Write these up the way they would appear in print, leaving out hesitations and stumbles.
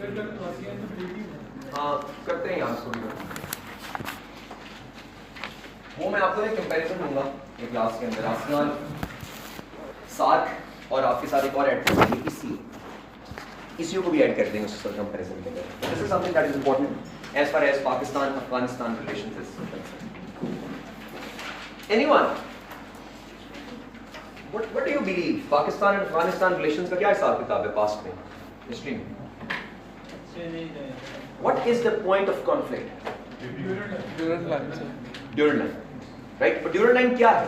हाँ करते हैं यहाँ स्कूल में। वो मैं आपको एक कंपैरिजन दूंगा एक क्लास के अंदर, आसियान सार्क और आपके साथ एक और ऐड कर देंगे, इसी को भी ऐड कर देंगे उस कंपैरिजन के अंदर। This is something that is important as far as Pakistan Afghanistan relations is concerned. Anyone what do you believe Pakistan and Afghanistan relations का क्या हिसाब किताब है पास्ट में, हिस्ट्री में? What is the point of conflict? ड्यूरल line से Dural line, right? But dural line क्या है?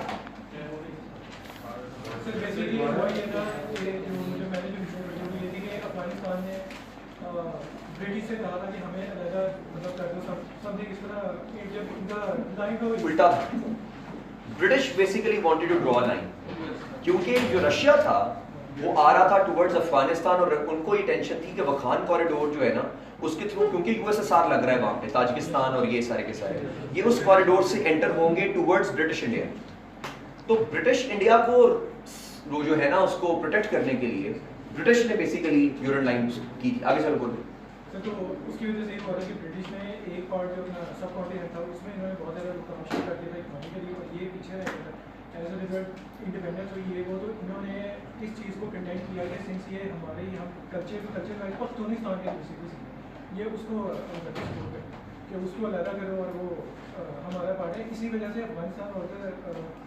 सर बेसिकली हुआ ये था कि जो मैंने जो विषय ये थी कि अफगानिस्तान ने ब्रिटिश से कहा था कि हमें अलग मतलब कर दो समथिंग इस तरह जब उनका लाइन का उल्टा था। British basically wanted to draw line, क्योंकि जो रशिया था वो आ रहा था टुवर्ड्स अफगानिस्तान और उनको ये टेंशन थी कि वखान कॉरिडोर जो है ना उसके थ्रू, क्योंकि यूएसएसआर लग रहा है वहाँ पे ताजिकिस्तान और ये सारे के सारे, ये उस कॉरिडोर से एंटर होंगे टुवर्ड्स ब्रिटिश इंडिया। तो ब्रिटिश इंडिया को वो जो है ना उसको प्रोटेक्ट करने के लिए ब्रिटिश ने बेसिकली ड्यूरल लाइन की थी। आगे चलो बोलो। तो उसकी वजह से ये हुआ था कि ब्रिटिश ने एक पार्ट जो अपना सब कॉन्टिनेंट था उसमें इन्होंने बहुत ज़्यादा तमाशा कर दिया था इकोनॉमिकली, और ये पीछे रह गया था। एज अ रिजल्ट इंडिपेंडेंस हुई ये वो, तो इन्होंने इस चीज़ को कंटेंट किया कि सिंस ये हमारे ही हम कल्चर वाइज पाकिस्तान के बेसिकली ये उसको कि उसको अलग करो और वो हमारा पार्ट है। इसी वजह से अफगानिस्तान और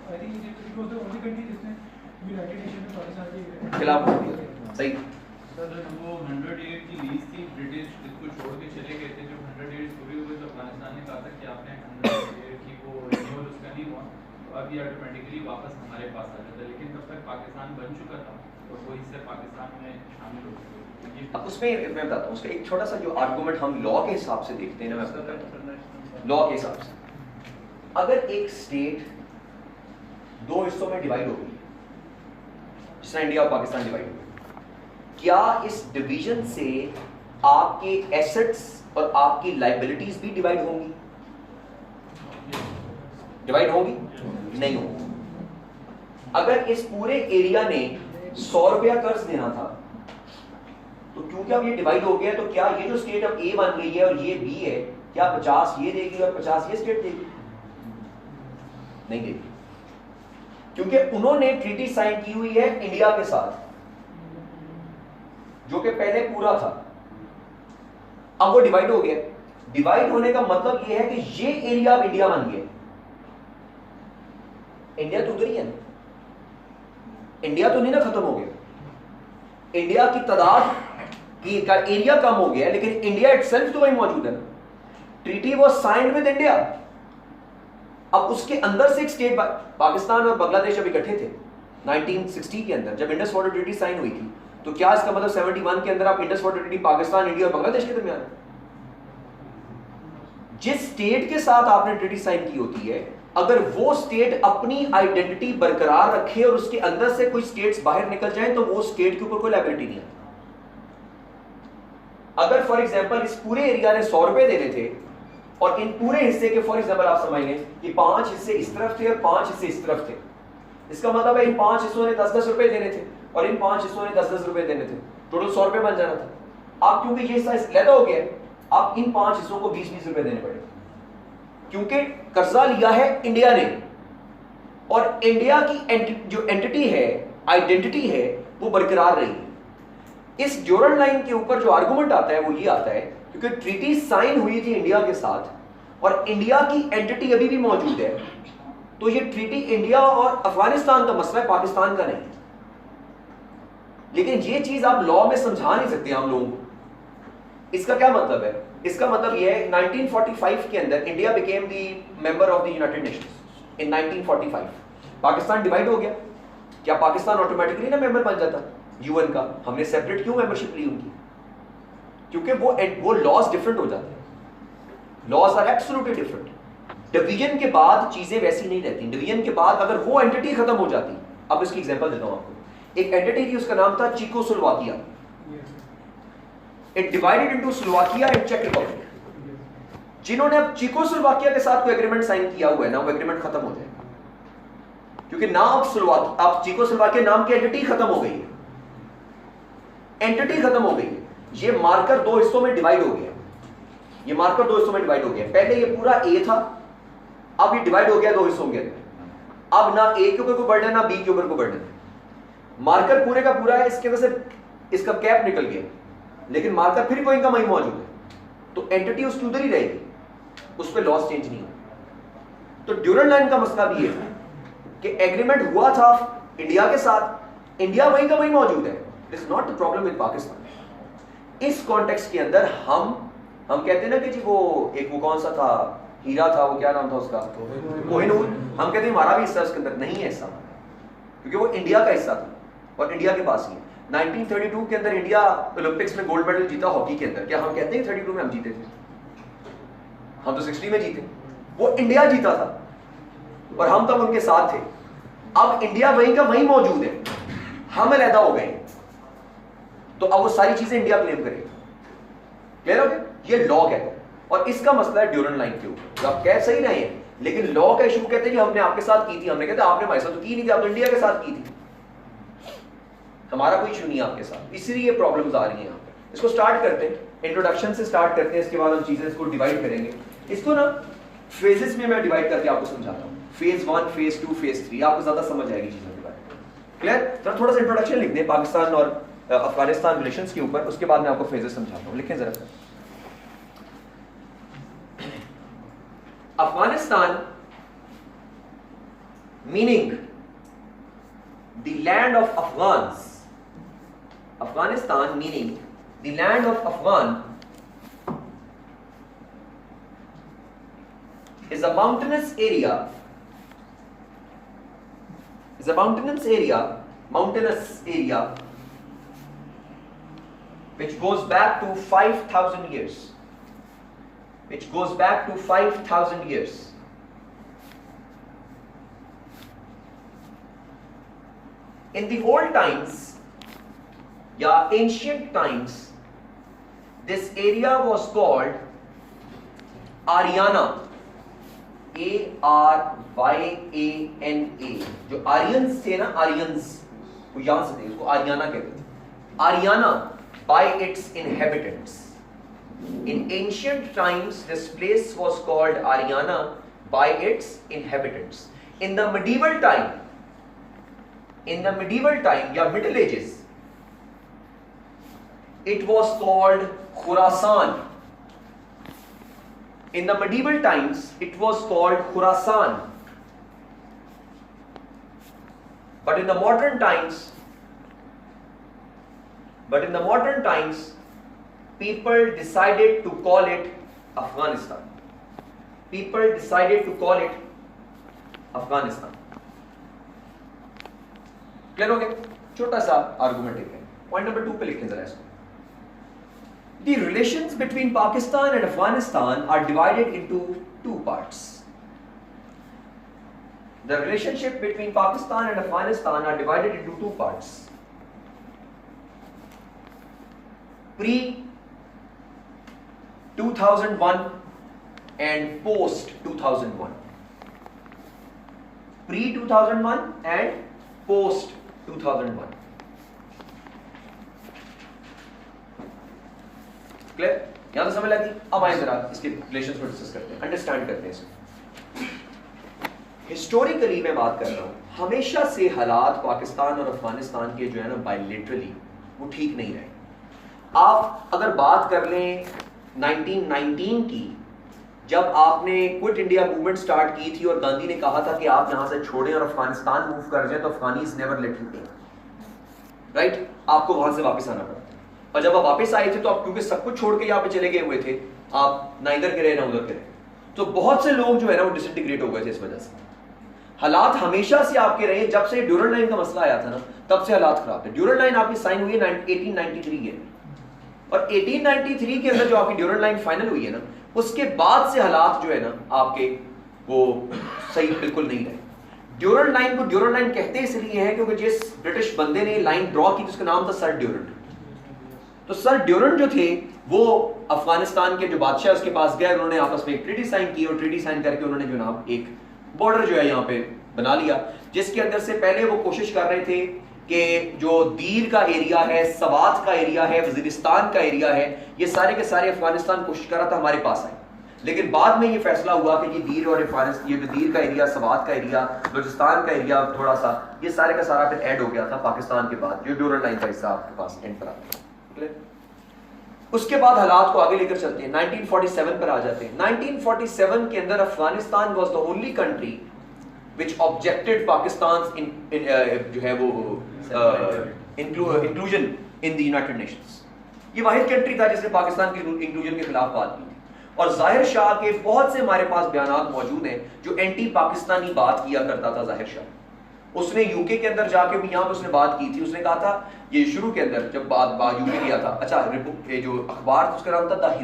I think it was the only country जिसने यूनाइटेड नेशन में पाकिस्तान के खिलाफ सही। सर वो 100 डेज की लीज थी, ब्रिटिश इसको छोड़ के चले गए थे। जब 100 डेज पूरे हुए तो अफगानिस्तान ने कहा था कि आपने 100 डेज की वो रिन्यूअल उसका नहीं हुआ तो अब ये ऑटोमेटिकली वापस हमारे पास आ जाता है, लेकिन तब तक पाकिस्तान बन चुका था और वो इससे पाकिस्तान में शामिल हो चुके। अब उसमें मैं बताता हूँ उसका एक छोटा सा जो आर्गुमेंट हम लॉ के हिसाब से देखते हैं ना, मैं बताता हूँ लॉ के हिसाब से। अगर एक स्टेट दो हिस्सों में डिवाइड हो गई, जिस तरह इंडिया और पाकिस्तान डिवाइड हो गई, क्या इस डिवीजन से आपके एसेट्स और आपकी लायबिलिटीज भी डिवाइड होंगी? डिवाइड होंगी? नहीं होंगी। अगर इस पूरे एरिया ने 100 रुपया कर्ज देना था तो क्योंकि अब ये डिवाइड हो गया, तो क्या ये जो स्टेट अब ए बन गई है और ये बी है, क्या 50 ये देगी और 50 ये स्टेट देगी? नहीं देगी, क्योंकि उन्होंने ट्रीटी साइन की हुई है इंडिया के साथ जो कि पहले पूरा था, अब वो डिवाइड हो गया। डिवाइड होने का मतलब ये है कि ये एरिया अब इंडिया बन गया। इंडिया तो उधर ही है ना, इंडिया तो नहीं ना खत्म हो गया। इंडिया की तादाद की का एरिया कम हो गया, लेकिन इंडिया इटसेल्फ तो वही मौजूद है ना। Treaty was signed with India. अब उसके अंदर से एक स्टेट, पाकिस्तान और बांग्लादेश अभी इकट्ठे थे 1960 के अंदर जब इंडस वाटर ट्रीटी साइन हुई थी, तो क्या इसका मतलब 71 के अंदर आप Indus water treaty Pakistan, India और बांग्लादेश के दरमियान? जिस स्टेट के साथ आपने ट्रीटी साइन की होती है, अगर वो स्टेट अपनी आइडेंटिटी बरकरार रखे और उसके अंदर से कोई स्टेट्स बाहर निकल जाएं, तो वो स्टेट के ऊपर कोई लायबिलिटी नहीं है। अगर फॉर एग्जांपल इस पूरे एरिया ने 100 रुपए देने थे और इन पूरे हिस्से के फॉर एग्जांपल आप समझ लें कि 5 हिस्से इस तरफ थे और 5 हिस्से इस तरफ थे, इसका मतलब है इन 5 हिस्सों ने 10-10 रुपए देने थे और इन 5 हिस्सों ने 10-10 रुपए देने थे, टोटल 100 रुपए बन जाना था। आप क्योंकि ये साइज लैदा हो गया, आप इन 5 हिस्सों को 20-20 रुपए देने पड़े, क्योंकि कर्जा लिया है इंडिया ने और इंडिया की जो एंटिटी है, आइडेंटिटी है, वो बरकरार रही है। इस ड्यूरल लाइन के ऊपर जो आर्गुमेंट आता है वो ये आता है क्योंकि ट्रीटी साइन हुई थी इंडिया के साथ और इंडिया की एंटिटी अभी भी मौजूद है, तो ये ट्रीटी इंडिया और अफगानिस्तान का मसला है, पाकिस्तान का नहीं। लेकिन ये चीज आप लॉ में समझा नहीं सकते हम लोगों को। इसका क्या मतलब है? इसका मतलब यह है 1945 के अंदर India became the member of the United Nations in 1945। Pakistan divide हो गया, क्या पाकिस्तान ऑटोमेटिकली ना मेंबर बन जाता यूएन का? हमने सेपरेट क्यों मेंबरशिप ली उनकी? क्योंकि वो लॉज डिफरेंट हो जाते हैं, laws are absolutely different. Division के बाद चीजें वैसी नहीं रहती। डिवीजन के बाद अगर वो एंटिटी खत्म हो जाती, अब इसकी एग्जांपल देता हूं आपको। एक एंटिटी थी, उसका नाम था Czechoslovakia. It divided into Slovakia and चेक रिपब्लिक। जिन्होंने अब चेकोस्लोवाकिया के साथ कोई एग्रीमेंट साइन किया हुआ है ना, वो एग्रीमेंट खत्म हो जाएगा, क्योंकि ना अब चेकोस्लोवाकिया नाम की एंटिटी खत्म हो गई है, एंटिटी खत्म हो गई है। ये मार्कर दो हिस्सों में डिवाइड हो गया, ये मार्कर दो हिस्सों में डिवाइड हो गया। पहले ये पूरा ए था, अब ये डिवाइड हो गया दो हिस्सों के अंदर। अब ना ए के ऊपर को बर्डन ना बी के ऊपर को बर्डन है। मार्कर पूरे का पूरा है, इसके अंदर से इसका कैप निकल गया, लेकिन मार्कर फिर कोई का वहीं मौजूद है, तो एंटिटी उसकी उधर ही रहेगी, उस पर लॉस चेंज नहीं होगा। तो ड्यूरल लाइन का मसला भी ये था कि एग्रीमेंट हुआ था इंडिया के साथ, इंडिया वहीं का वहीं मौजूद है। This is not the problem with Pakistan. इस कॉन्टेक्स्ट के अंदर हम कहते हैं ना कि जी वो एक वो कौन सा था हीरा था, वो क्या नाम था उसका, कोहिनूर, हम कहते हैं हमारा भी हिस्सा उसके अंदर नहीं है हिस्सा, क्योंकि वो इंडिया का हिस्सा था और इंडिया के पास ही है। 1932 के अंदर इंडिया ओलंपिक्स में गोल्ड मेडल जीता हॉकी के अंदर, क्या हम कहते हैं 32 में हम जीते थे? हम तो 60 में जीते, वो इंडिया जीता था और हम तब उनके साथ थे। अब इंडिया वहीं का वहीं मौजूद है, हम अलहदा हो गए, तो अब वो सारी चीजें इंडिया क्लेम करेगी। क्लियर हो गया? ये लॉ कहते हैं, और इसका मसला है ड्यूरल लाइन के ऊपर। तो आप कह सही रहे हैं, लेकिन लॉ का इशू कहते हैं कि हमने आपके साथ की थी, हमने कहते आपने हमारे साथ तो की नहीं थी, आप तो इंडिया के साथ की थी, हमारा कोई इशू नहीं है आपके साथ। इसलिए ये प्रॉब्लम्स आ रही हैं यहाँ पे। इसको स्टार्ट करते हैं, इंट्रोडक्शन से स्टार्ट करते हैं, इसके बाद हम चीजें इसको डिवाइड करेंगे। इसको ना फेजेस में मैं डिवाइड करके आपको समझाता हूँ, फेज 1, फेज 2, फेज 3, आपको ज्यादा समझ आएगी चीजों के बारे में। क्लियर? थोड़ा सा इंट्रोडक्शन लिख दें पाकिस्तान और अफगानिस्तान रिलेशंस के ऊपर, उसके बाद मैं आपको फेजेस समझाता हूँ। लिखें जरा। Afghanistan meaning the land of Afghans, Afghanistan meaning the land of Afghan is a mountainous area, mountainous area which goes back to 5,000 years, In the old times, ancient times, this area was called Aryana, ARYANA। जो Aryans थे ना, Aryans, वो यहां से थे, उसको Aryna कहते थे। Aryna by its inhabitants. In ancient times, this place was called Aryana by its inhabitants. In the medieval time, या Middle Ages, it was called Khurasan. In the medieval times, it was called Khurasan. But in the modern times, people decided to call it Afghanistan. Clear हो गया? छोटा सा argument है। Point number 2 पे लिखें जरा इसको। The relations between Pakistan and Afghanistan are divided into two parts. The relationship between Pakistan and Afghanistan are divided into two parts. Pre-2001 and post-2001. Pre-2001 and post-2001. Clear? यहां तो समझ लगी? अब आए जरा इसके रिलेशंस को डिस्कस करते हैं, अंडरस्टैंड करते हैं इसको। हिस्टोरिकली मैं बात कर रहा हूं, हमेशा से हालात पाकिस्तान और अफगानिस्तान के जो है ना बायलेटरली वो ठीक नहीं रहे। आप अगर बात कर लें 1919 की, जब आपने क्विट इंडिया मूवमेंट स्टार्ट की थी और गांधी ने कहा था कि आप यहां से छोड़ें और अफगानिस्तान मूव कर जाए, तो Afghanis never let you go, right? आपको वहां से वापस आना पड़ा। और जब आप वापस आए थे तो आप क्योंकि सब कुछ छोड़ के यहाँ पे चले गए हुए थे, आप ना इधर के रहे ना उधर के रहे, तो बहुत से लोग जो है ना वो डिसइंटीग्रेट हो गए थे इस वजह से। हालात हमेशा से आपके रहे, जब से ड्यूरल लाइन का मसला आया था ना, तब से हालात खराब थे। ड्यूरल लाइन आपकी साइन हुई है 1893 के, और 1893 के अंदर जो आपकी ड्यूरल लाइन फाइनल हुई है ना, उसके बाद से हालात जो है ना आपके वो सही बिल्कुल नहीं रहे। ड्यूरल लाइन को ड्यूरल लाइन कहते इसलिए है क्योंकि जिस ब्रिटिश बंदे ने लाइन ड्रॉ की उसका नाम था सर ड्यूरेंट। तो सर ड्यूरेंट जो थे वो अफगानिस्तान के जो बादशाह उसके पास गए, उन्होंने आपस में एक ट्रीटी साइन की, और ट्रीटी साइन करके उन्होंने जनाब एक बॉर्डर जो है यहाँ पे बना लिया, जिसके अंदर से पहले वो कोशिश कर रहे थे कि जो दीर का एरिया है, सवात का एरिया है, वजीरिस्तान का एरिया है, ये सारे के सारे अफगानिस्तान कोशिश कर रहा था हमारे पास आए, लेकिन बाद में ये फैसला हुआ कि ये दीर और ये दीर का एरिया, सवात का एरिया, बलूचिस्तान का एरिया थोड़ा सा, ये सारे का सारा फिर ऐड हो गया था पाकिस्तान के बाद, जो ड्यूरल लाइन का हिस्सा आपके पास एंड पर आता है। उसके बाद हालात को आगे लेकर चलते हैं, 1947 पर आ जाते हैं। 1947 के अंदर Afghanistan was the only country which objected Pakistan जो है वो inclusion in the United Nations. ये वाहिद कंट्री था जिसने पाकिस्तान के इंक्लूजन के खिलाफ बात की थी, और जाहिर शाह के बहुत से हमारे पास बयानात मौजूद हैं जो एंटी पाकिस्तानी बात किया करता था। जाहिर शाह उसने यूके के अंदर जाके भी यहाँ पे उसने बात की थी, उसने कहा था ये शुरू के अंदर जब बात यूके किया था, अच्छा जो अखबार उसका नाम था द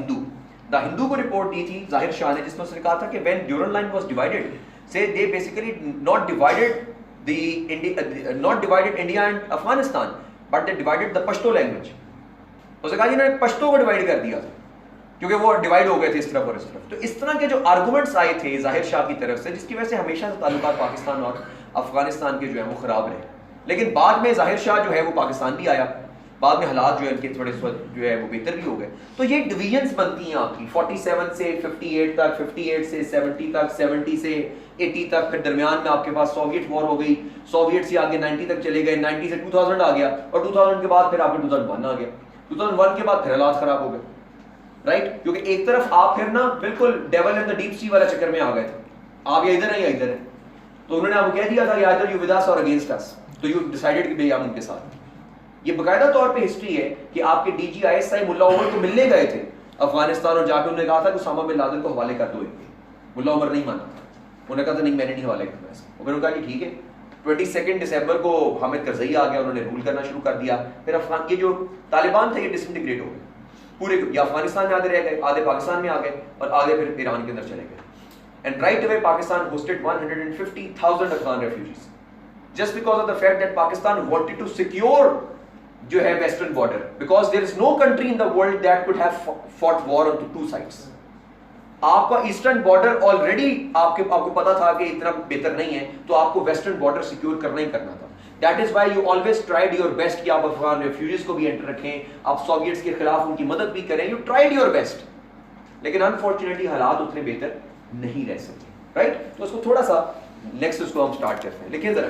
हिंदू को रिपोर्ट दी थी जाहिर शाह ने, जिसमें उसने कहा था कि when Durand line was divided, says they basically not divided India and Afghanistan, but they divided the Pashto language. उसने कहा जिन्होंने पश्तो को डिवाइड कर दिया था क्योंकि वो डिवाइड हो गए थे इस तरफ और इस तरफ। तो इस तरह के जो आर्गुमेंट्स आए थे जाहिर शाह की तरफ से, जिसकी वजह से हमेशा से ताल्लुकात पाकिस्तान और अफगानिस्तान के जो है वो खराब रहे। लेकिन बाद में जाहिर शाह जो है वो पाकिस्तान भी आया, बाद में हालात जो है इनके थोड़े जो है वो बेहतर भी हो गए। तो ये डिवीजन्स बनती हैं आपकी 47 से 58 तक, 58 से 70 तक, 70 से 80 तक, फिर दरमियान में आपके पास सोवियत वॉर हो गई, सोवियत से आगे 90 तक चले गए, 90 से 2000 आ गया, और 2000 के बाद फिर आपके 2001 आ गया, 2001 के बाद फिर हालात खराब हो गए, राइट? क्योंकि एक तरफ आप फिर ना बिल्कुल devil in the deep sea वाला चक्कर में आ गए थे, आप या इधर है या इधर है। तो उन्होंने आपको कह दिया था कि आइदर यू विद अस और अगेंस्ट अस, तो यू डिसाइडेड कि भाई हम उनके साथ। ये बकायदा तौर पे हिस्ट्री है कि आपके डीजी आईएसआई मुल्ला उमर को मिलने गए थे अफगानिस्तान, और जाके उन्होंने कहा था कि उसामा बिन लादेन को हवाले कर दो। मुल्ला उमर नहीं माना, उन्होंने कहा था नहीं मैंने नहीं हवाले करना इसको। और फिर उन्होंने कहा कि ठीक है। 22 दिसंबर को हामिद करजई आ गया, उन्होंने रूल करना शुरू कर दिया। फिर अफगान के जो तालिबान थे ये डिसइंटीग्रेट हो गए पूरे, ये अफगानिस्तान में आधे रह गए, आधे पाकिस्तान में आ गए, और आधे फिर ईरान के अंदर चले गए। And right away Pakistan hosted 150,000 Afghan refugees just because of the fact that Pakistan wanted to secure जो है western border, because there is no country in the world that could have fought war on two sides. आपका eastern border already आपको पता था कि इतना बेहतर नहीं है, तो आपको वेस्टर्न बॉर्डर सिक्योर करना ही करना था। That is why you always tried your best कि आप अफगान रेफ्यूजीज को भी एंटर रखें, आप सोवियट्स के खिलाफ उनकी मदद भी करें, यू ट्राइड योर बेस्ट। लेकिन अनफॉर्चुनेटली हालात उतने बेहतर नहीं रह सके, राइट? तो उसको थोड़ा सा नेक्स्ट उसको हम स्टार्ट करते हैं। लिखिए जरा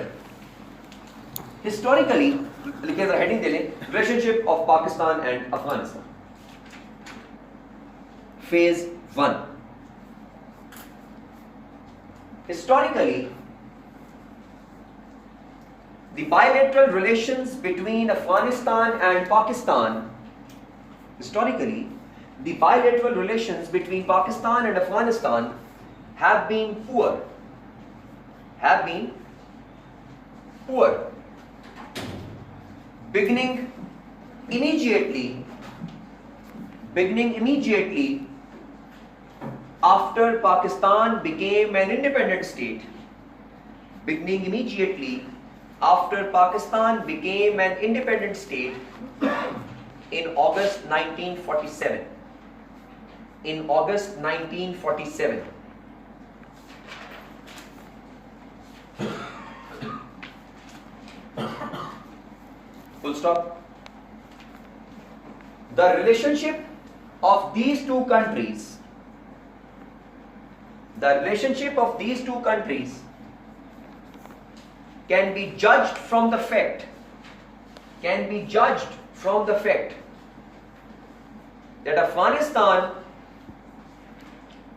हिस्टोरिकली, लिखिए जरा हेडिंग दे लें, relationship of Pakistan and Afghanistan, phase 1। Historically, the bilateral relations between Afghanistan and Pakistan, historically, the bilateral relations between Pakistan and Afghanistan have been poor, beginning immediately after Pakistan became an independent state, beginning immediately after Pakistan became an independent state in August 1947. In August 1947. Full stop. The relationship of these two countries, can be judged from the fact that Afghanistan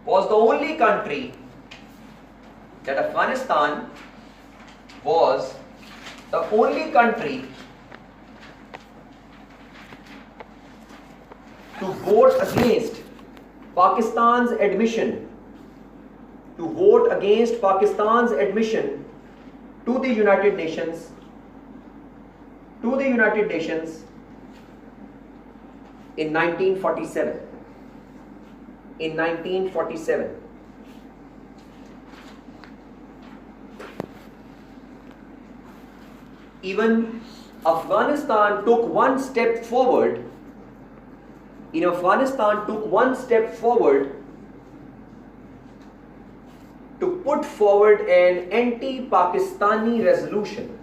was the only country to vote against Pakistan's admission to the United Nations in 1947. Even Afghanistan took one step forward. To put forward an anti-Pakistani resolution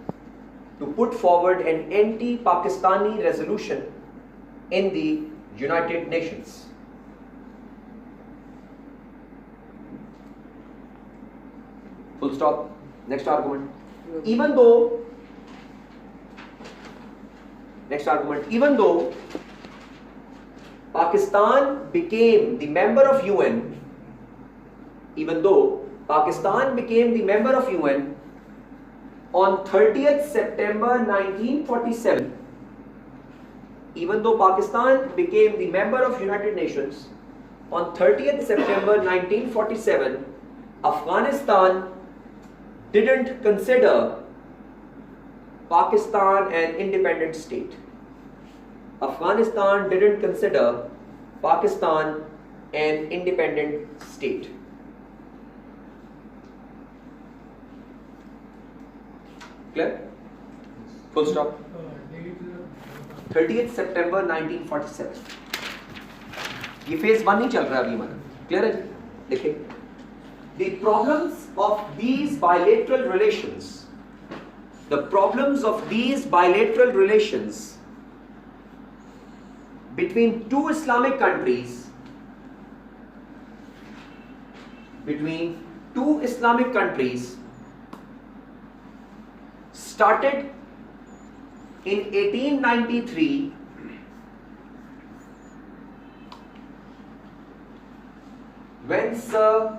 to put forward an anti-Pakistani resolution in the United Nations. Full stop. Next argument. Even though Pakistan became the member of UN, on 30th September 1947, even though Pakistan became the member of United Nations on 30th September 1947, Afghanistan didn't consider Pakistan an independent state. Afghanistan didn't consider Pakistan an independent state. Clear? Full stop. 30th September 1947. ये phase 1 नहीं चल रहा अभी हमारा. Clear है? देखिए. The problems of these bilateral relations between two Islamic countries started in 1893 when Sir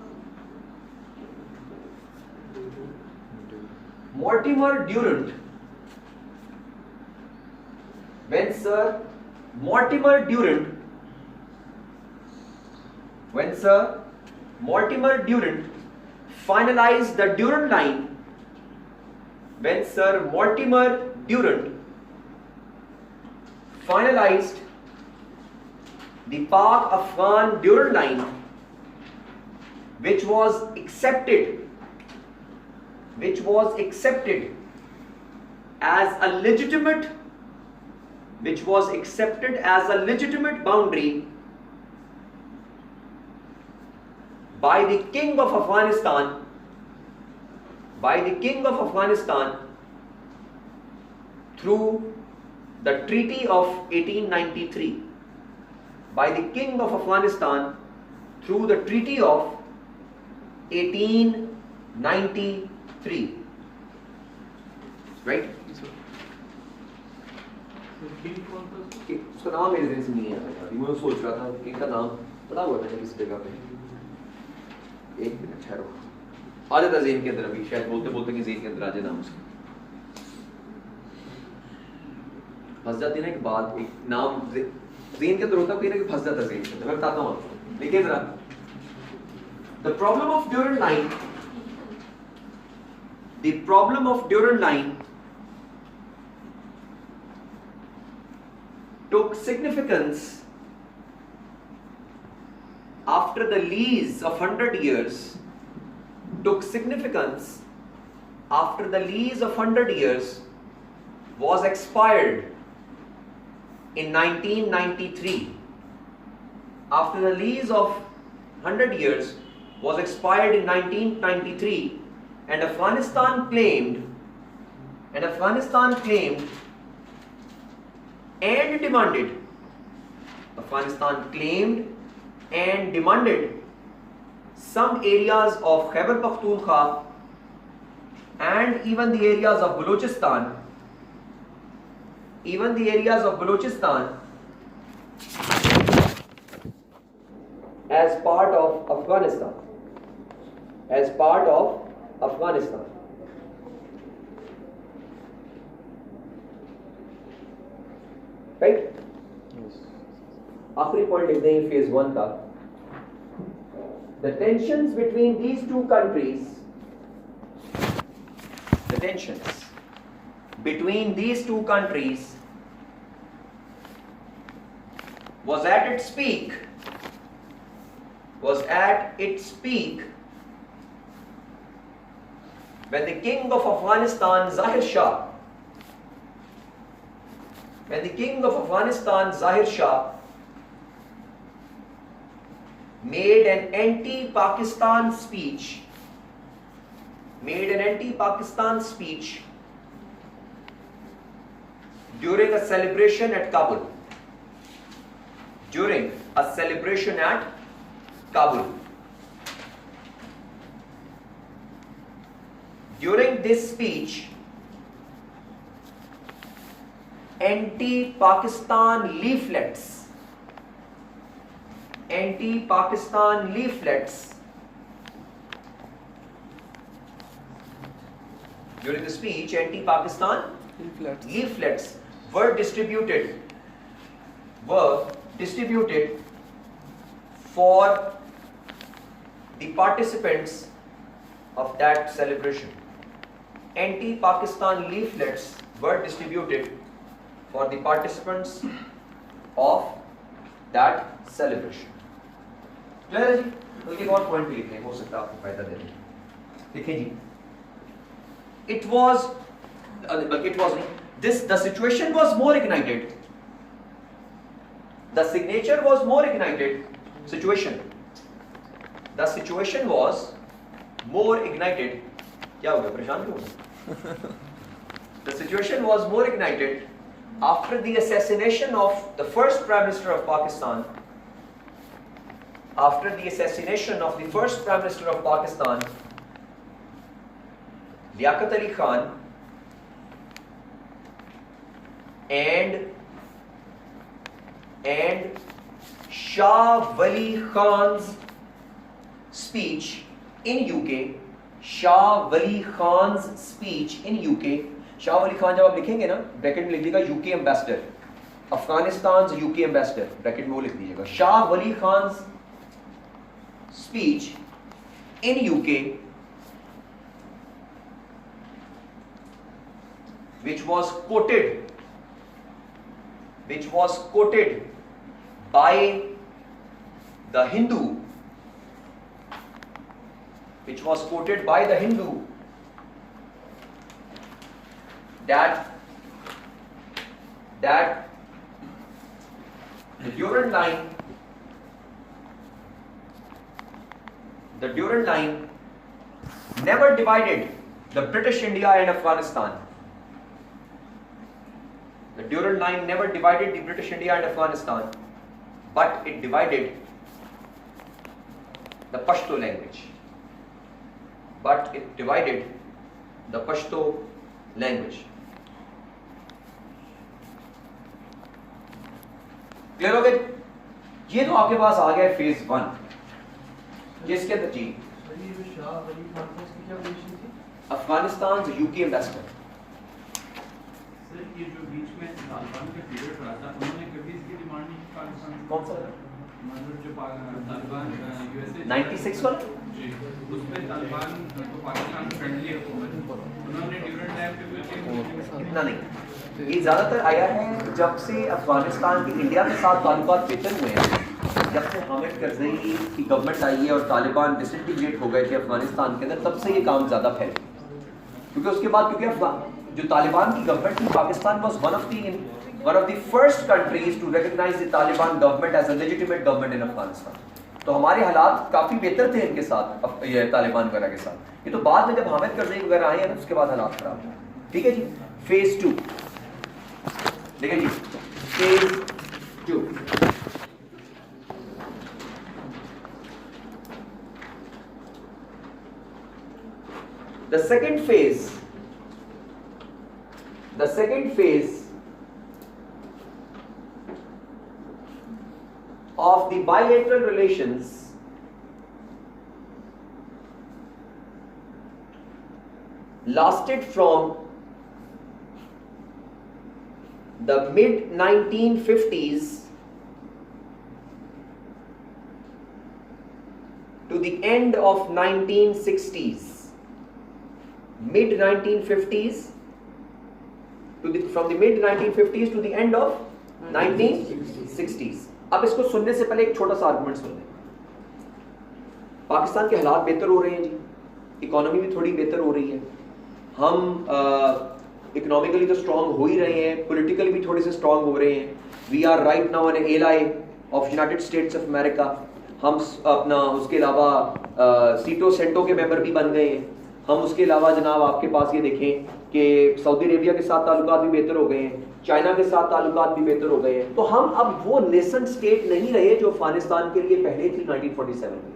Mortimer Durant finalized the Durand Line, finalized the Pak-Afghan Durand Line, which was accepted as a legitimate boundary by the King of Afghanistan through the Treaty of 1893. By the King of Afghanistan through the Treaty of 1893. Right? उसका नाम मेरे ज़हन से नहीं आ रहा. मैं सोच रहा था किंग का नाम पता हुआ था किस जगह पे. एक मिनट ठहरो. आ जाता ज़हन के अंदर अभी, शायद बोलते बोलते कि ज़हन के अंदर आ जाए नाम उसका. फंस जाती ना एक बात, एक नाम ज़हन के अंदर होता कोई ना कि फंस जाता ज़हन के अंदर. मैं बताता हूँ आपको. देखिए जरा. The problem of Durand Line took significance after the lease of 100 years. Was expired in 1993. After the lease of 100 years was expired in 1993, and Afghanistan claimed and demanded some areas of Khyber Pakhtunkhwa and even the areas of Balochistan as part of Afghanistan. Right? आखिरी point लिख दें phase 1 का. The tensions between these two countries was at its peak when the King of Afghanistan Zahir Shah made an anti-Pakistan speech during a celebration at Kabul. During a celebration at Kabul. During this speech, anti-Pakistan leaflets during the speech, anti-Pakistan leaflets were distributed for the participants of that celebration. Anti-Pakistan leaflets were distributed for the participants of that celebration. Clear है जी? बल्कि एक और point भी लिखें, हो सकता है आपको फायदा दे दे। लिखें जी। It was this. The situation was more ignited. The signature was more ignited. The situation was more ignited. क्या हो गया? परेशान क्यों? The situation was more ignited after the assassination of the first Prime Minister of Pakistan. After the assassination of the first Prime Minister of Pakistan, Liaquat Ali Khan, and Shah Wali Khan's speech in UK. Shah Wali Khan's speech in UK. Shah Wali Khan जब आप लिखेंगे ना, bracket में लिख दीजिएगा UK ambassador, Afghanistan UK ambassador, bracket में वो लिख दीजिएगा। Shah Wali Khan speech in UK which was quoted by the Hindu, that the Durand line never divided the British India and Afghanistan. The Durand line never divided the British India and Afghanistan, but it divided the Pashto language. Clear हो गए? ये तो आपके पास आ गया phase 1, जिसके अंदर जी Afghanistan UK ambassador. Sir ये जो बीच में तालिबान का पीरियड रहा था, उन्होंने कभी इसकी डिमांड नहीं की पाकिस्तान से? कौन सा? मतलब जो तालिबान यूएसए 96 वाला जी, उसमें तालिबान तो पाकिस्तान फ्रेंडली हुकूमत, उन्होंने ड्यूरेंट टाइम पे भी इतना नहीं। ये ज़्यादातर आया है जब से अफगानिस्तान की इंडिया के साथ ताल्लुकात बेहतर हुए हैं, जब से हामिद करज़ई की गवर्नमेंट आई है और तालिबान डिसइंटीग्रेट हो गए थे अफगानिस्तान के अंदर, तब से ये काम ज़्यादा फैले। क्योंकि उसके बाद जो तालिबान की गवर्नमेंट थी, Pakistan was one of the first countries to recognise the Taliban government as a legitimate government in Afghanistan. तो हमारे हालात काफ़ी बेहतर थे इनके साथ, ये तालिबान वगैरह के साथ। ये तो बाद में जब हामिद करज़ई वगैरह आए हैं, उसके बाद हालात खराब हुए। ठीक है जी, फेज 2 देखिए जी, phase 2। The second phase of the bilateral relations lasted from the mid-1950s to the end of 1960s. Mid-1950s from the mid-1950s to the end of 1960s. अब इसको सुनने से पहले एक छोटा सा आर्गुमेंट सुन लें। पाकिस्तान के हालात बेहतर हो रहे हैं जी, इकोनॉमी भी थोड़ी बेहतर हो रही है, हम इकोनॉमिकली तो स्ट्रॉन्ग हो ही रहे हैं, पॉलिटिकली भी थोड़े से स्ट्रॉन्ग हो रहे हैं। We are right now an ally of United States of America. हम अपना उसके अलावा सीटो सेंटो के मेंबर भी बन गए हैं। हम उसके अलावा जनाब आपके पास ये देखें कि सऊदी अरेबिया के साथ ताल्लुकात भी बेहतर हो गए हैं, चाइना के साथ ताल्लुकात भी बेहतर हो गए हैं। तो हम अब वो नेशन स्टेट नहीं रहे जो अफगानिस्तान के लिए पहले थी 1947 में,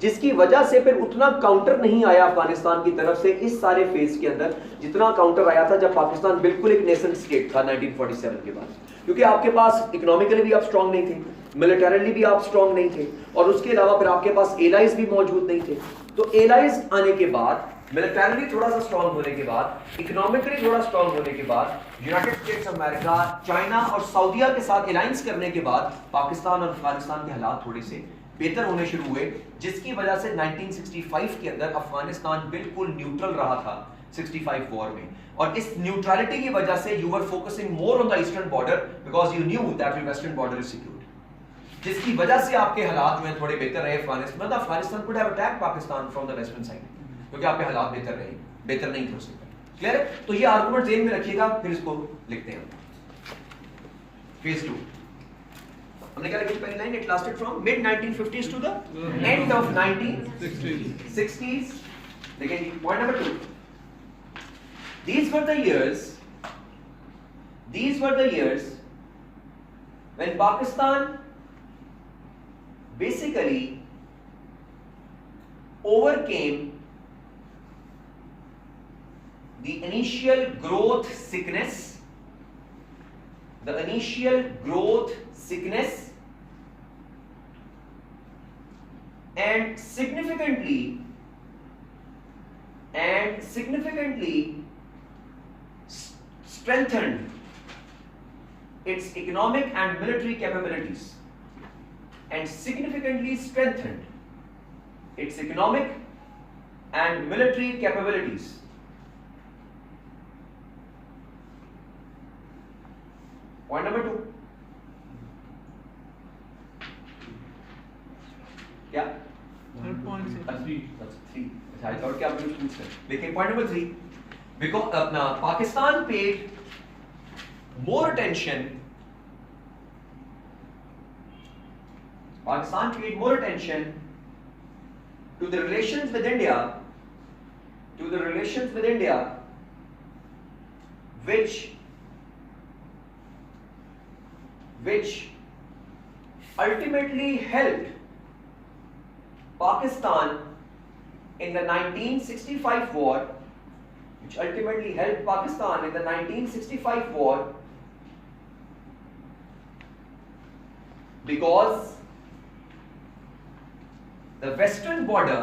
जिसकी वजह से फिर उतना काउंटर नहीं आया अफगानिस्तान की तरफ से इस सारे फेज के अंदर जितना काउंटर आया था जब पाकिस्तान बिल्कुल एक नेशन स्टेट था 1947 के बाद। क्योंकि आपके पास इकोनॉमिकली भी आप स्ट्रांग नहीं थे, मिलिटरीली भी आप स्ट्रांग नहीं थे, और उसके अलावा फिर आपके पास एलाइज भी मौजूद नहीं थे। तो एलाइज आने के बाद, मिलिटरीली थोड़ा सा स्ट्रांग होने के बाद, इकोनॉमिकली थोड़ा स्ट्रांग होने के बाद, यूनाइटेड स्टेट्स अमेरिका, चाइना और सऊदीया के साथ अलायंस करने के बाद पाकिस्तान और अफगानिस्तान के हालात थोड़े से बेहतर होने शुरू हुए, जिसकी वजह से 1965 के अंदर अफगानिस्तान बिल्कुल न्यूट्रल रहा था 65 वॉर में। और इस न्यूट्रलिटी की वजह से you were focusing more on the eastern border because you knew that your western border is secured, जिसकी वजह से आपके हालात जो है थोड़े बेहतर रहे अफगानिस्तान। मतलब Afghanistan could have attacked Pakistan from the western side, क्योंकि आपके हालात बेहतर रहे, बेहतर नहीं थे उससे। क्लियर है? तो ये आर्गुमेंट जेन में रखिएगा, फिर इसको लिखते हैं। फेज 2 हमने क्या लिखी पहली line? It lasted from mid 1950s to the end of 1960s। देखिए point number 2, these were the years when Pakistan basically overcame the initial growth sickness, and significantly strengthened its economic and military capabilities, Point number 2 क्या? Third point, sir. 3. अच्छा, I thought कि आप मुझे पूछ रहे हैं। लेकिन point number 3, because अपना Pakistan paid more attention to the relations with India, which ultimately helped Pakistan in the 1965 war, because the western border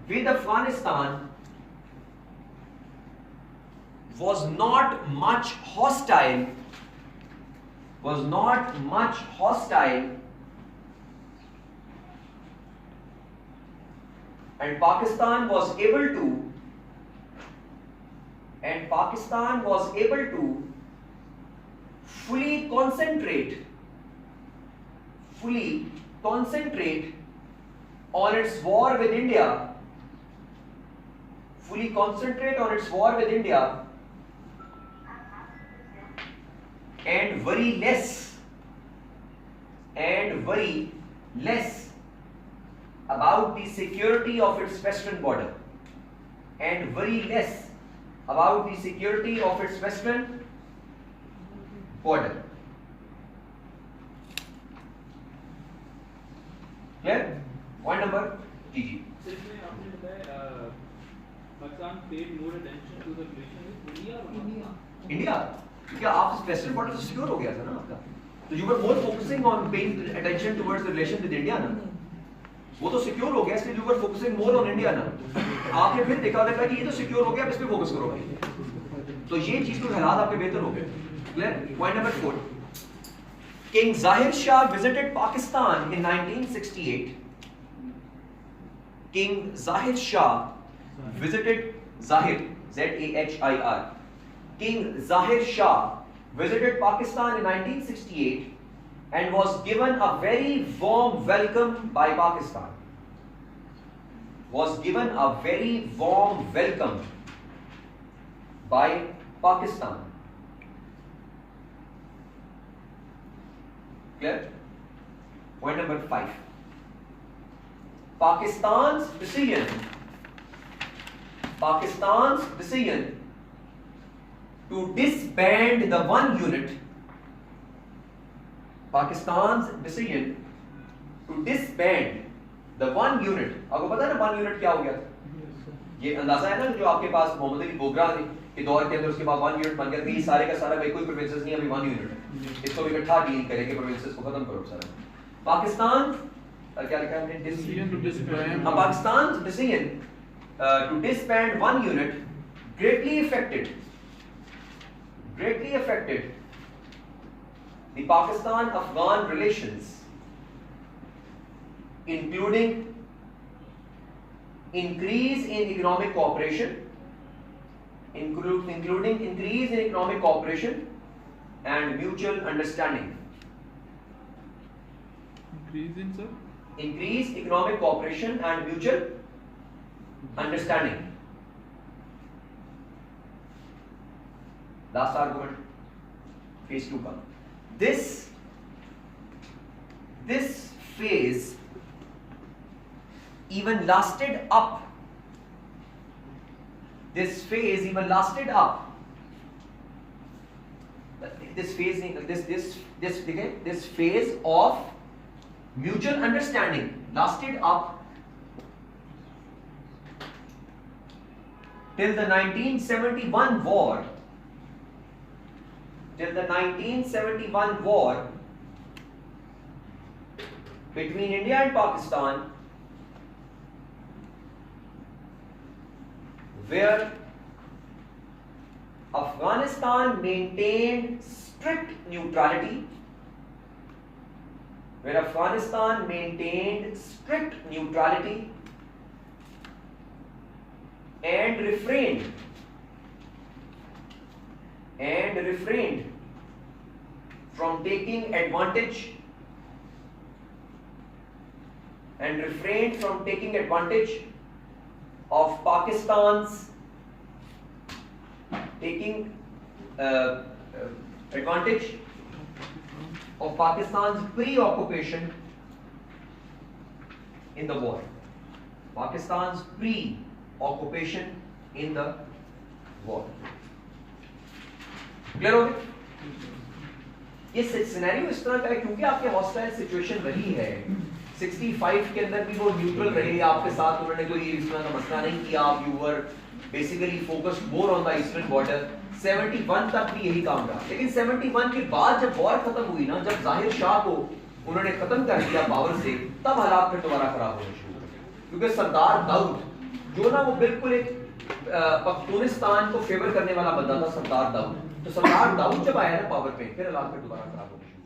with Afghanistan was not much hostile, and Pakistan was able to fully concentrate on its war with India, and worry less about the security of its western border, Clear? Point number GG. इसमें आपने बताया Pakistan paid more attention to the relation with India or not? India, क्योंकि आप western border तो secure हो गया था ना आपका, तो you were more focusing on paying attention towards the relation with India ना, वो तो सिक्योर हो गया, इसलिए you were focusing more on India ना। आपने फिर देखा कि ये तो सिक्योर हो गया, अब इस पे फोकस करो भाई, तो ये चीज तो हालात आपके बेहतर हो गए। Clear? Point number 4, King Zahir Shah visited Pakistan in 1968. King Zahir Shah visited Zahir, Z-A-H-I-R. King Zahir Shah visited Pakistan in 1968 and was given a very warm welcome by Pakistan. Clear? Point number 5. Pakistan's decision to disband the one unit, Pakistan's decision to disband the one unit, आपको पता है ना one unit क्या हो गया? ये अंदाजा है ना जो आपके पास मोहम्मद अली बोगरा के दौर के अंदर उसके बाद वन यूनिट बन गया था, ये सारे का सारा कोई प्रोविंसेस नहीं, अभी वन यूनिट है, इसको भी इकट्ठा डील करेंगे, प्रोविंसेस को खत्म करो सारा। पाकिस्तान क्या लिखा है हमने? Decision to disband. Pakistan's decision to disband one unit greatly affected the Pakistan Afghan relations, including increase in economic cooperation, including increase in economic cooperation and mutual understanding. Increase in, sir? Increase economic cooperation and mutual understanding. Last argument, phase 2 का. This phase even lasted up. This phase of mutual understanding lasted up till the 1971 war. Between India and Pakistan, where Afghanistan maintained strict neutrality, and refrained from taking advantage of Pakistan's pre-occupation in the war. Clear हो गया? ये scenario इस तरह का है क्योंकि आपके hostile situation रही है 65 के अंदर भी वो न्यूट्रल रहे आपके साथ, उन्होंने कोई इस तरह का मसला नहीं किया, आप you were basically focused more on the eastern border. 71 तक भी यही काम रहा, लेकिन 71 के बाद जब वॉर खत्म हुई ना, जब जाहिर शाह को उन्होंने खत्म कर दिया पावर से, तब हालात फिर दोबारा खराब होने शुरू हो गए, क्योंकि सरदार दाऊद जो ना वो बिल्कुल एक पख्तूनिस्तान को फेवर करने वाला बंदा था सरदार दाऊद, तो सरदार दाऊद जब आया ना पावर पे, फिर हालात फिर दोबारा खराब होने शुरू